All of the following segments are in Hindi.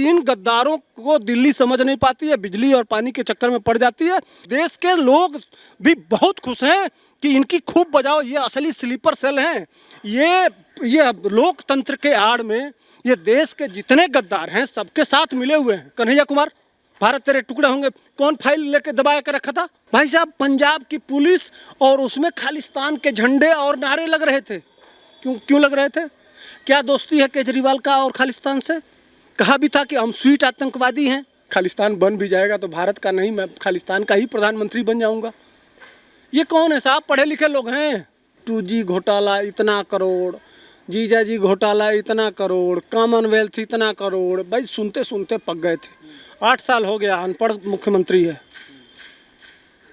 इन गद्दारों को दिल्ली समझ नहीं पाती है, बिजली और पानी के चक्कर में पड़ जाती है। देश के लोग भी बहुत खुश हैं कि इनकी खूब बजाओ, ये असली स्लीपर सेल हैं। ये लोकतंत्र के आड़ में ये देश के जितने गद्दार हैं सबके साथ मिले हुए हैं। कन्हैया कुमार, भारत तेरे टुकड़े होंगे, कौन फाइल लेके दबाया के रखा था? भाई साहब, पंजाब की पुलिस और उसमें खालिस्तान के झंडे और नारे लग रहे थे। क्यों लग रहे थे? क्या दोस्ती है केजरीवाल का और खालिस्तान से? कहा भी था कि हम स्वीट आतंकवादी हैं। खालिस्तान बन भी जाएगा तो भारत का नहीं, मैं खालिस्तान का ही प्रधानमंत्री बन जाऊंगा। ये कौन है साहब? पढ़े लिखे लोग हैं। 2G घोटाला इतना करोड़, जीजा जी घोटाला इतना करोड़, कॉमनवेल्थ इतना करोड़। भाई सुनते सुनते पक गए थे। 8 साल हो गया, अनपढ़ मुख्यमंत्री है।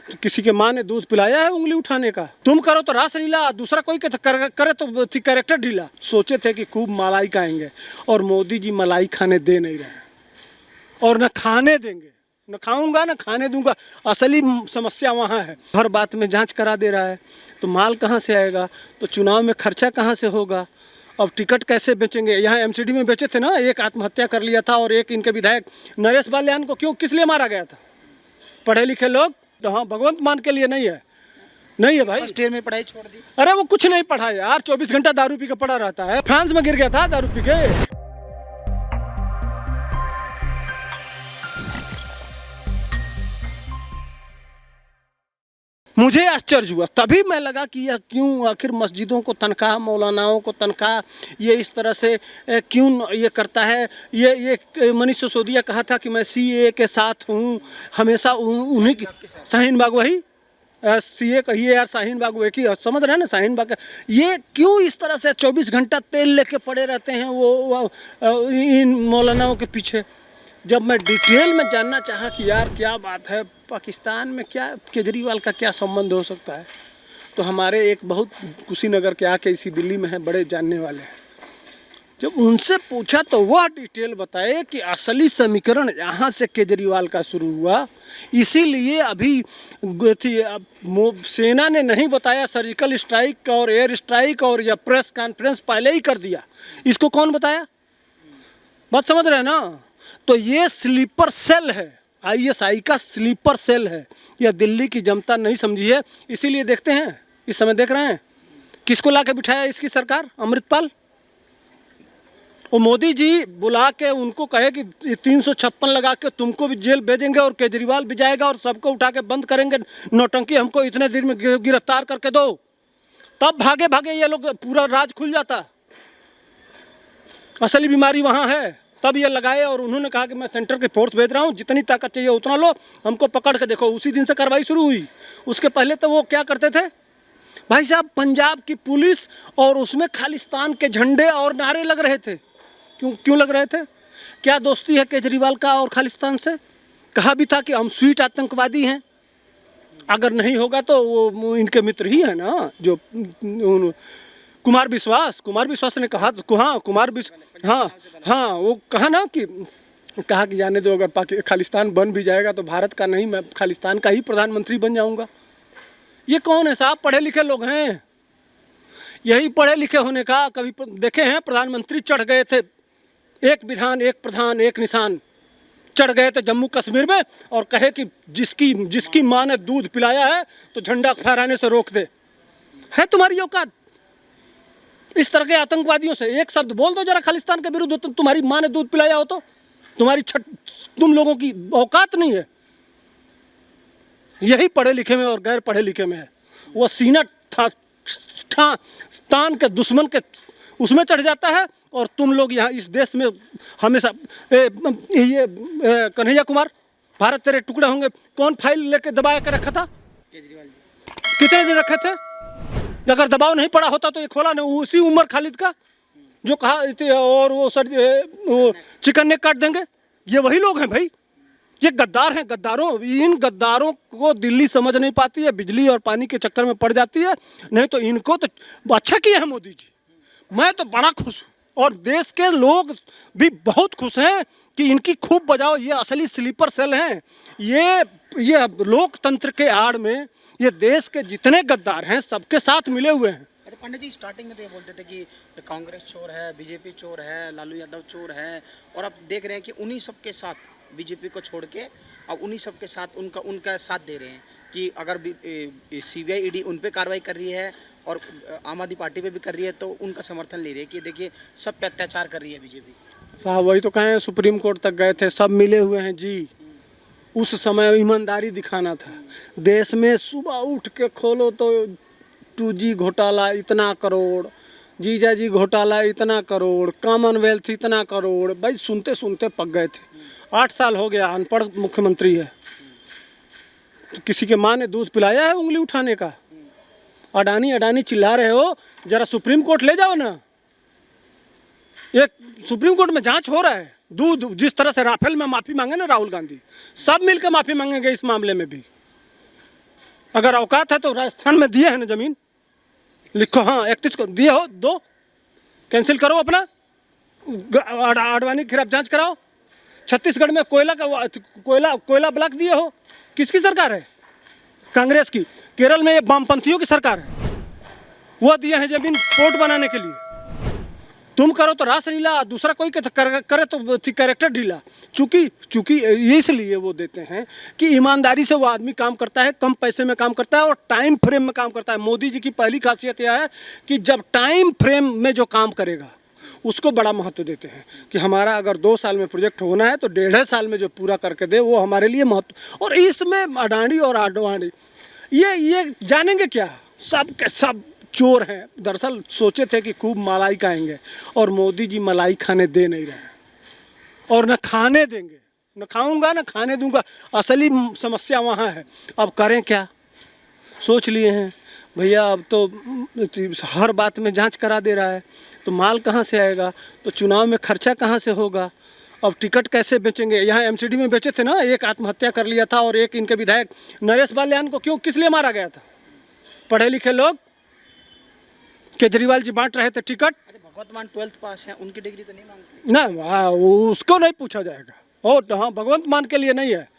तो किसी के माँ ने दूध पिलाया है उंगली उठाने का? तुम करो तो रासलीला, दूसरा कोई करे तो कैरेक्टर ढीला। सोचे थे कि खूब मलाई खाएंगे और मोदी जी मलाई खाने दे नहीं रहे और न खाने देंगे। न खाऊंगा न खाने दूंगा। असली समस्या वहाँ है। हर बात में जांच करा दे रहा है, तो माल कहाँ से आएगा? तो चुनाव में खर्चा कहाँ से होगा? अब टिकट कैसे बेचेंगे? यहाँ MCD में बेचे थे ना, एक आत्महत्या कर लिया था और एक इनके विधायक नरेश बाल्यान को किस लिए मारा गया था? पढ़े लिखे लोग। हाँ, भगवंत मान के लिए नहीं है भाई। फर्स्ट ईयर में पढ़ाई छोड़ दी। अरे वो कुछ नहीं पढ़ा यार, 24 घंटा दारू पी के पड़ा रहता है। फ्रांस में गिर गया था दारू पी के। मुझे आश्चर्य हुआ, तभी मैं लगा कि यह क्यों आखिर मस्जिदों को तनख्वाह, मौलानाओं को तनख्वाह, ये इस तरह से क्यों ये करता है। ये मनीष सिसोदिया कहा था कि मैं CA के साथ हूँ, हमेशा उन्हीं की। शाहीन बाग वही CA कहिए यार, शाहीन बाग वही की, समझ रहे हैं ना? शाहीन बाग ये क्यों इस तरह से 24 घंटा तेल लेके पड़े रहते हैं वो इन मौलानाओं के पीछे। जब मैं डिटेल में जानना चाहा कि यार क्या बात है, पाकिस्तान में क्या केजरीवाल का क्या संबंध हो सकता है, तो हमारे एक बहुत कुशीनगर के आके इसी दिल्ली में है, बड़े जानने वाले हैं। जब उनसे पूछा तो वह डिटेल बताए कि असली समीकरण यहाँ से केजरीवाल का शुरू हुआ। इसीलिए अभी सेना ने नहीं बताया, सर्जिकल स्ट्राइक और एयर स्ट्राइक और या प्रेस कॉन्फ्रेंस पहले ही कर दिया। इसको कौन बताया? बात समझ रहे हैं ना? तो ये स्लीपर सेल है, ISI का स्लीपर सेल है। यह दिल्ली की जनता नहीं समझी है, इसीलिए देखते हैं, इस समय देख रहे हैं किसको ला के बिठाया इसकी सरकार? अमृतपाल। वो मोदी जी बुला के उनको कहे कि 356 लगा के तुमको भी जेल भेजेंगे और केजरीवाल भी जाएगा और सबको उठा के बंद करेंगे, नौटंकी हमको इतने दिन में गिरफ्तार करके दो। तब भागे भागे ये लोग, पूरा राज खुल जाता। असली बीमारी वहाँ है। तब ये लगाए और उन्होंने कहा कि मैं सेंटर की फोर्स भेज रहा हूँ, जितनी ताकत चाहिए उतना लो, हमको पकड़ के देखो। उसी दिन से कार्रवाई शुरू हुई। उसके पहले तो वो क्या करते थे भाई साहब? पंजाब की पुलिस और उसमें खालिस्तान के झंडे और नारे लग रहे थे। क्यों लग रहे थे? क्या दोस्ती है केजरीवाल का और खालिस्तान से? कहा भी था कि हम स्वीट आतंकवादी हैं। अगर नहीं होगा तो वो इनके मित्र ही है ना, जो कुमार विश्वास ने कहा। हाँ, वो कहा ना कि जाने दो, अगर खालिस्तान बन भी जाएगा तो भारत का नहीं, मैं खालिस्तान का ही प्रधानमंत्री बन जाऊंगा। ये कौन है साहब? पढ़े लिखे लोग हैं। यही पढ़े लिखे होने का कभी देखे हैं? प्रधानमंत्री चढ़ गए थे, एक विधान एक प्रधान एक निशान, चढ़ गए थे जम्मू कश्मीर में और कहे कि जिसकी माँ ने दूध पिलाया है तो झंडा फहराने से रोक दे। है तुम्हारी औकात? इस तरह के आतंकवादियों से एक शब्द बोल दो जरा खालिस्तान के विरुद्ध, तुम्हारी माँ ने दूध पिलाया हो तो तुम लोगों की औकात नहीं है। यही पढ़े लिखे में और गैर पढ़े लिखे में है। वो सीना तान के दुश्मन के उसमें चढ़ जाता है और तुम लोग यहाँ इस देश में हमेशा कन्हैया कुमार, भारत तेरे टुकड़े होंगे, कौन फाइल लेके दबाया के रखा था? केजरीवाल जी। कितने दिन रखे थे? अगर दबाव नहीं पड़ा होता तो ये खोला नहीं। उसी उमर खालिद का जो कहा और वो चिकन ने काट देंगे। ये वही लोग हैं भाई, ये गद्दार हैं। इन गद्दारों को दिल्ली समझ नहीं पाती है, बिजली और पानी के चक्कर में पड़ जाती है। नहीं तो इनको तो अच्छा किया है मोदी जी। मैं तो बड़ा खुश हूँ और देश के लोग भी बहुत खुश हैं कि इनकी खूब बजाओ, ये असली स्लीपर सेल हैं। ये लोकतंत्र के आड़ में ये देश के जितने गद्दार हैं सबके साथ मिले हुए हैं। पंडित जी स्टार्टिंग में तो ये बोलते थे कि कांग्रेस चोर है, बीजेपी चोर है, लालू यादव चोर है, और अब देख रहे हैं कि उन्हीं सब के साथ बीजेपी को छोड़ के अब उन्हीं सब के साथ उनका साथ दे रहे हैं कि अगर सीबीआई ईडी उन पे कार्रवाई कर रही है और आम आदमी पार्टी पे भी कर रही है तो उनका समर्थन ले रही है कि देखिए सब पे अत्याचार कर रही है बीजेपी। साहब वही तो कहें, सुप्रीम कोर्ट तक गए थे, सब मिले हुए हैं जी। उस समय ईमानदारी दिखाना था। देश में सुबह उठ के खोलो तो 2G घोटाला इतना करोड़, जीजाजी घोटाला इतना करोड़, कॉमनवेल्थ इतना करोड़, भाई सुनते सुनते पक गए थे। 8 साल हो गया, अनपढ़ मुख्यमंत्री है। तो किसी के माँ ने दूध पिलाया है उंगली उठाने का? अडानी चिल्ला रहे हो, जरा सुप्रीम कोर्ट ले जाओ ना। एक सुप्रीम कोर्ट में जांच हो रहा है। दूध जिस तरह से राफेल में माफी मांगे ना राहुल गांधी, सब मिलकर माफी मांगेंगे इस मामले में भी। अगर औकात है तो राजस्थान में दिए हैं ना जमीन, लिखो। हाँ 31 को दिए हो, दो कैंसिल करो अपना, अडवाणी के खिलाफ जांच कराओ। छत्तीसगढ़ में कोयला ब्लॉक दिए हो, किसकी सरकार है? कांग्रेस की। केरल में ये वामपंथियों की सरकार है, वो दिए हैं जमीन पोर्ट बनाने के लिए। तुम करो तो रासलीला, दूसरा कोई करे तो कैरेक्टर ढीला। चूंकि इसलिए वो देते हैं कि ईमानदारी से वो आदमी काम करता है, कम पैसे में काम करता है और टाइम फ्रेम में काम करता है। मोदी जी की पहली खासियत यह है कि जब टाइम फ्रेम में जो काम करेगा उसको बड़ा महत्व देते हैं कि हमारा अगर 2 साल में प्रोजेक्ट होना है तो 1.5 साल में जो पूरा करके दे वो हमारे लिए महत्व। और इसमें अडानी और आडवाणी ये जानेंगे क्या? सब के सब चोर हैं। दरअसल सोचे थे कि खूब मलाई खाएंगे और मोदी जी मलाई खाने दे नहीं रहे और न खाने देंगे। न खाऊंगा न खाने दूंगा, असली समस्या वहाँ है। अब करें क्या? सोच लिए हैं भैया, अब तो हर बात में जांच करा दे रहा है, तो माल कहाँ से आएगा? तो चुनाव में खर्चा कहाँ से होगा? अब टिकट कैसे बेचेंगे? यहाँ MCD में बेचे थे ना, एक आत्महत्या कर लिया था और एक इनके विधायक नरेश बाल्यान को किस लिए मारा गया था? पढ़े लिखे लोग, केजरीवाल जी बांट रहे थे टिकट। भगवंत मान 12th पास है, उनकी डिग्री तो नहीं मांगते ना, उसको नहीं पूछा जाएगा। और हाँ, भगवंत मान के लिए नहीं है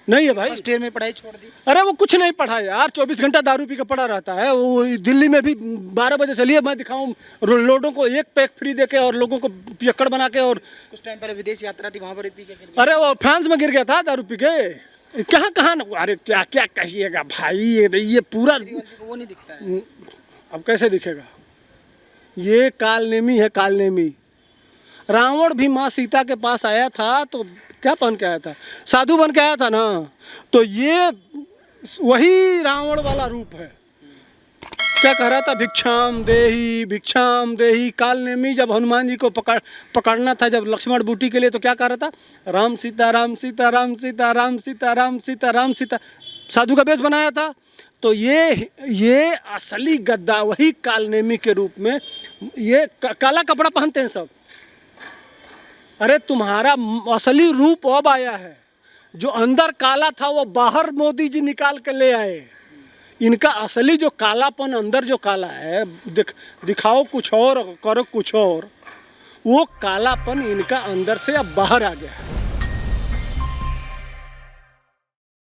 भाई। फर्स्ट ईयर में पढ़ाई छोड़ दी। अरे वो कुछ नहीं पढ़ा यार, 24 घंटा दारू पी के पड़ा रहता है। वो दिल्ली में भी 12 बजे चलिए मैं दिखाऊं, लोगों को 1 पैक फ्री देके और लोगों को पियक्कड़ बना के। और कुछ टाइम पहले विदेश यात्रा थी, वहाँ पर पी के गिर गया। अरे वो फ्रांस में गिर गया था दारू पी के। कहाँ अरे क्या क्या कहिएगा भाई, ये पूरा वो नहीं दिखता है। अब कैसे दिखेगा? ये कालनेमी है, कालनेमी। रावण भी माँ सीता के पास आया था तो क्या बन के आया था? साधु बन के आया था ना। तो ये वही रावण वाला रूप है। क्या कह रहा था? भिक्षाम देही। कालनेमी जब हनुमान जी को पकड़ना था, जब लक्ष्मण बूटी के लिए, तो क्या कह रहा था? राम सीता राम सीता राम सीता राम सीता राम सीता राम सीता। साधु का वेश बनाया था। तो ये असली गद्दा वही कालनेमी के रूप में ये काला कपड़ा पहनते हैं सब। अरे तुम्हारा असली रूप अब आया है। जो अंदर काला था वो बाहर मोदी जी निकाल के ले आए। इनका असली जो कालापन अंदर जो काला है, दिखाओ कुछ और करो कुछ और, वो कालापन इनका अंदर से अब बाहर आ गया है।